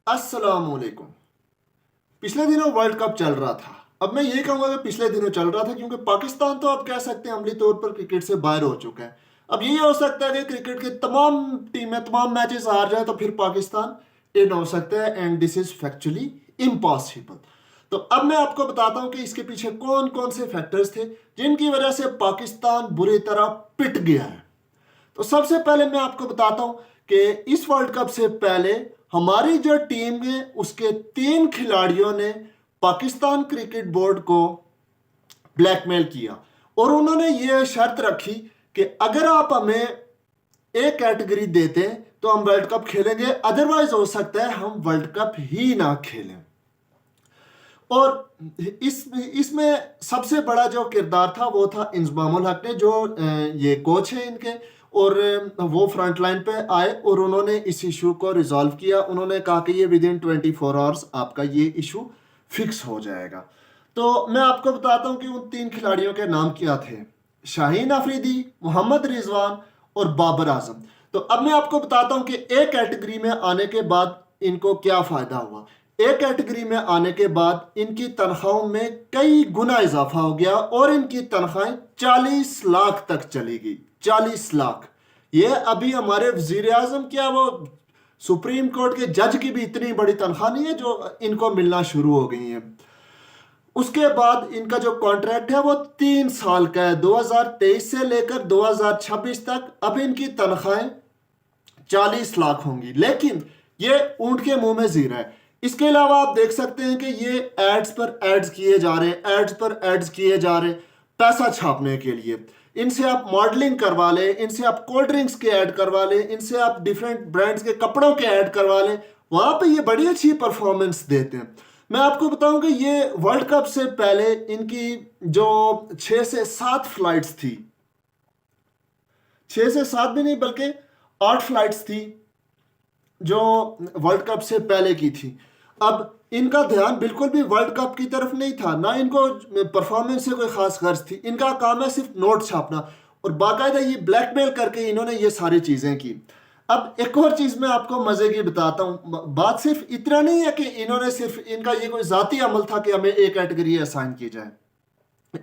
अस्सलामुअलैकुम। पिछले दिनों वर्ल्ड कप चल रहा था। अब मैं ये कहूंगा कि पिछले दिनों चल रहा था क्योंकि पाकिस्तान तो आप कह सकते हैं अमली तौर पर क्रिकेट से बाहर हो चुका है। अब ये हो सकता है कि क्रिकेट के तमाम टीमें तमाम मैचेस हार जाए तो फिर पाकिस्तान इन हो सकता है, and this is factually impossible. तो अब मैं आपको बताता हूं कि इसके पीछे कौन कौन से फैक्टर्स थे जिनकी वजह से पाकिस्तान बुरी तरह पिट गया है। तो सबसे पहले मैं आपको बताता हूं कि इस वर्ल्ड कप से पहले हमारी जो टीम है उसके 3 खिलाड़ियों ने पाकिस्तान क्रिकेट बोर्ड को ब्लैकमेल किया और उन्होंने ये शर्त रखी कि अगर आप हमें ए कैटेगरी देते हैं तो हम वर्ल्ड कप खेलेंगे, अदरवाइज हो सकता है हम वर्ल्ड कप ही ना खेलें। और इसमें सबसे बड़ा जो किरदार था वो था इंजमामुल हक ने, जो ये कोच है इनके। और वो फ्रंट लाइन पे आए और उन्होंने इस इशू को रिजॉल्व किया। उन्होंने कहा कि ये विद इन 24 आवर्स आपका ये इशू फिक्स हो जाएगा। तो मैं आपको बताता हूँ कि उन 3 खिलाड़ियों के नाम क्या थे: शाहीन अफरीदी, मोहम्मद रिजवान और बाबर आजम। तो अब मैं आपको बताता हूँ कि ए कैटेगरी में आने के बाद इनको क्या फायदा हुआ। ए कैटेगरी में आने के बाद इनकी तनख्वाहों में कई गुना इजाफा हो गया और इनकी तनख्वाहें 40 लाख तक चली गई। 40 लाख। ये अभी हमारे वजीर आजम, क्या वो सुप्रीम कोर्ट के जज की भी इतनी बड़ी तनख्वाह नहीं है जो इनको मिलना शुरू हो गई है। उसके बाद इनका जो कॉन्ट्रैक्ट है वो 3 साल का है, 2023 से लेकर 2026 तक। अब इनकी तनख्वाहें 40 लाख होंगी, लेकिन ये ऊंट के मुंह में जीरा है। इसके अलावा आप देख सकते हैं कि ये एड्स पर एड्स किए जा रहे हैं, एड्स पर एड्स किए जा रहे हैं पैसा छापने के लिए। इनसे आप मॉडलिंग करवा लें, इनसे आप कोल्ड ड्रिंक्स के ऐड करवा लें, इनसे आप डिफरेंट ब्रांड्स के कपड़ों के ऐड करवा लें, वहां पे ये बड़ी अच्छी परफॉर्मेंस देते हैं। मैं आपको बताऊं कि ये वर्ल्ड कप से पहले इनकी जो 6 से 7 फ्लाइट्स थी, 6 से 7 भी नहीं बल्कि 8 फ्लाइट्स थी जो वर्ल्ड कप से पहले की थी। अब इनका ध्यान बिल्कुल भी वर्ल्ड कप की तरफ नहीं था, ना इनको परफॉर्मेंस से कोई खास गर्ज थी। इनका काम है सिर्फ नोट छापना और बाकायदा ये ब्लैकमेल करके इन्होंने ये सारी चीजें की। अब एक और चीज मैं आपको मजे की बताता हूँ। बात सिर्फ इतना नहीं है कि इन्होंने सिर्फ इनका ये कोई जाती अमल था कि हमें एक कैटेगरी असाइन की जाए।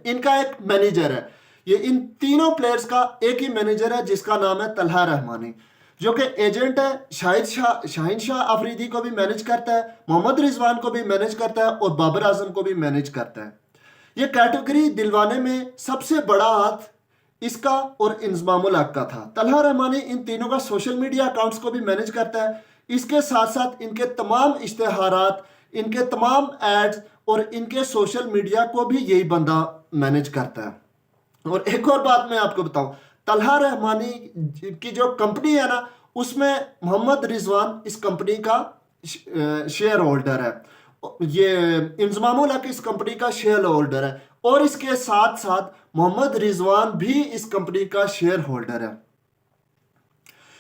इनका एक मैनेजर है। ये इन तीनों प्लेयर्स का एक ही मैनेजर है जिसका नाम है तलहा रहमानी, जो कि एजेंट है। शाहीन शाह अफरीदी को भी मैनेज करता है, मोहम्मद रिजवान को भी मैनेज करता है और बाबर आजम को भी मैनेज करता है। ये कैटेगरी दिलवाने में सबसे बड़ा हाथ इसका और इंजमामुल हक का था। तलहा रहमानी इन तीनों का सोशल मीडिया अकाउंट्स को भी मैनेज करता है। इसके साथ साथ इनके तमाम इश्तेहारात, इनके तमाम एड्स और इनके सोशल मीडिया को भी यही बंदा मैनेज करता है। और एक और बात मैं आपको बताऊं, तलहा रहमानी की जो कंपनी है ना, उसमें मोहम्मद रिजवान इस कंपनी का शेयर होल्डर है। ये इंजमामुल हक इस कंपनी का शेयर होल्डर है और इसके साथ साथ मोहम्मद रिजवान भी इस कंपनी का शेयर होल्डर है।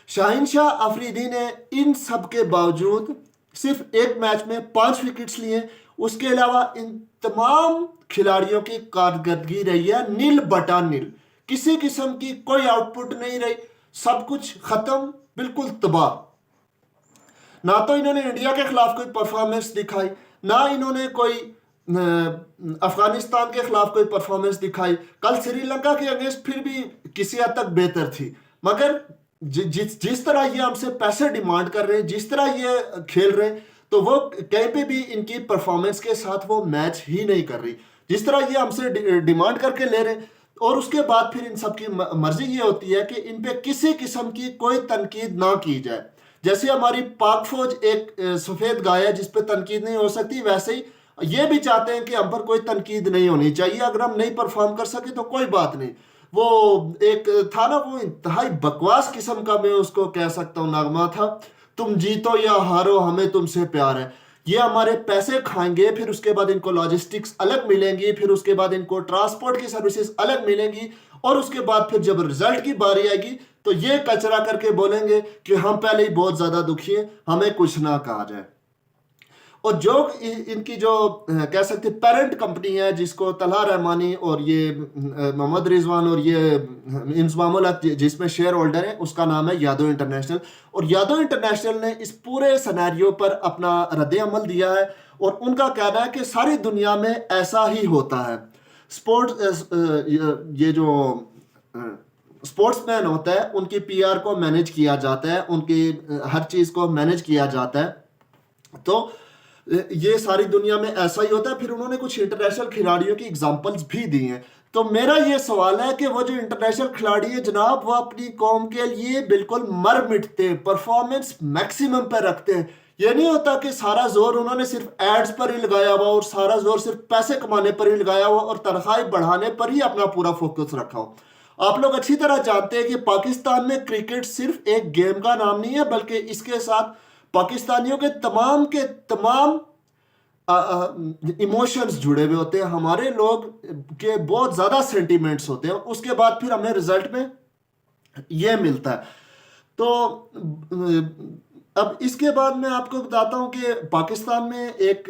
शाहीन शाह अफरीदी ने इन सब के बावजूद सिर्फ एक मैच में 5 विकेट्स लिए। उसके अलावा इन तमाम खिलाड़ियों की कारकर्दगी रही है नील बटा नील। किसी किस्म की कोई आउटपुट नहीं रही, सब कुछ खत्म, बिल्कुल तबाह। ना तो इन्होंने इंडिया के खिलाफ कोई परफॉर्मेंस दिखाई, ना इन्होंने कोई अफगानिस्तान के खिलाफ कोई परफॉर्मेंस दिखाई। कल श्रीलंका के अगेंस्ट फिर भी किसी हद तक बेहतर थी, मगर जिस तरह ये हमसे पैसे डिमांड कर रहे हैं, जिस तरह ये खेल रहे हैं, तो वो कहीं पे भी इनकी परफॉर्मेंस के साथ वो मैच ही नहीं कर रही। जिस तरह ये हमसे डिमांड करके ले रहे हैं और उसके बाद फिर इन सब की मर्जी ये होती है कि इन पे किसी किस्म की कोई तनकीद ना की जाए। जैसे हमारी पाक फौज एक सफेद गाय है जिस पे तनकीद नहीं हो सकती, वैसे ही ये भी चाहते हैं कि हम पर कोई तनकीद नहीं होनी चाहिए। अगर हम नहीं परफॉर्म कर सके तो कोई बात नहीं। वो एक था ना, वो इंतहाई बकवास किस्म का, मैं उसको कह सकता हूँ, नगमा था, तुम जीतो या हारो हमें तुमसे प्यार है। ये हमारे पैसे खाएंगे, फिर उसके बाद इनको लॉजिस्टिक्स अलग मिलेंगी, फिर उसके बाद इनको ट्रांसपोर्ट की सर्विसेज अलग मिलेंगी, और उसके बाद फिर जब रिजल्ट की बारी आएगी तो ये कचरा करके बोलेंगे कि हम पहले ही बहुत ज्यादा दुखी हैं, हमें कुछ ना कहा जाए। और जो इनकी जो कह सकते पेरेंट कंपनी है, जिसको तलहा रहमानी और ये मोहम्मद रिजवान और ये इंजमामुल हक जिसमें शेयर होल्डर है, उसका नाम है यादव इंटरनेशनल। और यादव इंटरनेशनल ने इस पूरे सिनेरियो पर अपना रद्द अमल दिया है और उनका कहना है कि सारी दुनिया में ऐसा ही होता है। स्पोर्ट्स ये जो स्पोर्ट्समैन होता है, उनकी पीआर को मैनेज किया जाता है, उनकी हर चीज़ को मैनेज किया जाता है। तो ये सारी दुनिया में ऐसा ही होता है। फिर उन्होंने कुछ इंटरनेशनल खिलाड़ियों की एग्जांपल्स भी दी हैं। तो मेरा ये सवाल है कि वो जो इंटरनेशनल खिलाड़ी है जनाब, वो अपनी कौम के लिए बिल्कुल मर मिटते हैं, परफॉर्मेंस मैक्सिमम पे रखते हैं। ये नहीं होता कि सारा जोर उन्होंने सिर्फ एड्स पर ही लगाया हुआ और सारा जोर सिर्फ पैसे कमाने पर ही लगाया हुआ और तनख्वाही बढ़ाने पर ही अपना पूरा फोकस रखा हो। आप लोग अच्छी तरह जानते हैं कि पाकिस्तान में क्रिकेट सिर्फ एक गेम का नाम नहीं है, बल्कि इसके साथ पाकिस्तानियों के तमाम इमोशंस जुड़े हुए होते हैं। हमारे लोग के बहुत ज़्यादा सेंटिमेंट्स होते हैं, उसके बाद फिर हमें रिजल्ट में ये मिलता है। तो अब इसके बाद मैं आपको बताता हूं कि पाकिस्तान में एक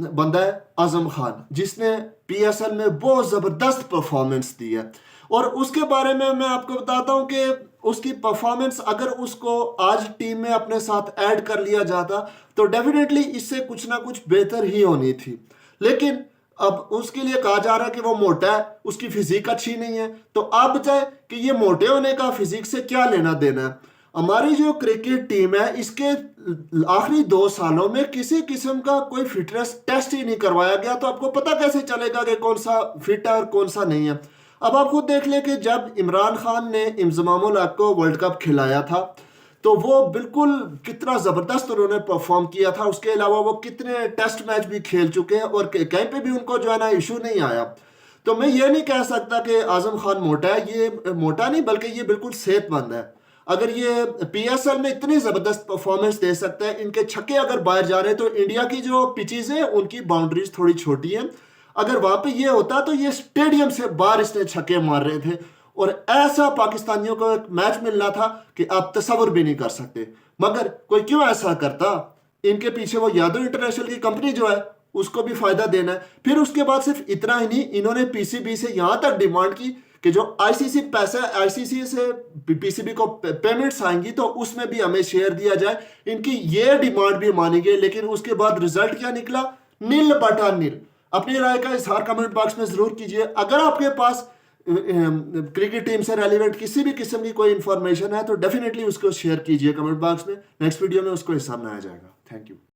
बंदा है आजम खान, जिसने पीएसएल में बहुत ज़बरदस्त परफॉर्मेंस दी है। और उसके बारे में मैं आपको बताता हूं कि उसकी परफॉर्मेंस अगर उसको आज टीम में अपने साथ ऐड कर लिया जाता तो डेफिनेटली इससे कुछ ना कुछ बेहतर ही होनी थी। लेकिन अब उसके लिए कहा जा रहा है कि वो मोटा है, उसकी फिजिक अच्छी नहीं है। तो आप बताएं कि ये मोटे होने का फिजिक से क्या लेना देना है। हमारी जो क्रिकेट टीम है, इसके आखिरी 2 सालों में किसी किस्म का कोई फिटनेस टेस्ट ही नहीं करवाया गया। तो आपको पता कैसे चलेगा कि कौन सा फिट है और कौन सा नहीं है। अब आप खुद देख लें कि जब इमरान खान ने इंजमामुल हक को वर्ल्ड कप खिलाया था तो वो बिल्कुल कितना ज़बरदस्त उन्होंने परफॉर्म किया था। उसके अलावा वो कितने टेस्ट मैच भी खेल चुके हैं और कहीं पे भी उनको जो है ना इशू नहीं आया। तो मैं ये नहीं कह सकता कि आजम खान मोटा है। ये मोटा नहीं, बल्कि ये बिल्कुल सेहतमंद है। अगर ये पीएसएल में इतनी ज़बरदस्त परफॉर्मेंस दे सकता है, इनके छक्के अगर बाहर जा रहे हैं, तो इंडिया की जो पिचेज़ हैं उनकी बाउंड्रीज थोड़ी छोटी हैं। अगर वहाँ पे ये होता तो ये स्टेडियम से बाहर इसने छक्के मार रहे थे और ऐसा पाकिस्तानियों को एक मैच मिलना था कि आप तस्वर भी नहीं कर सकते। मगर कोई क्यों ऐसा करता। इनके पीछे वो यादव इंटरनेशनल की कंपनी जो है उसको भी फायदा देना है। फिर उसके बाद सिर्फ इतना ही नहीं, इन्होंने पीसीबी से यहाँ तक डिमांड की कि जो आईसीसी पैसा आईसीसी से पीसीबी को पेमेंट्स आएंगी तो उसमें भी हमें शेयर दिया जाए। इनकी ये डिमांड भी मानी गई। लेकिन उसके बाद रिजल्ट क्या निकला? नील बटा नील। अपनी राय का इजहार कमेंट बॉक्स में जरूर कीजिए। अगर आपके पास क्रिकेट टीम से रेलिवेंट किसी भी किस्म की कोई इंफॉर्मेशन है तो डेफिनेटली उसको शेयर कीजिए कमेंट बॉक्स में। नेक्स्ट वीडियो में उसको हिसाब में आया जाएगा। Thank you.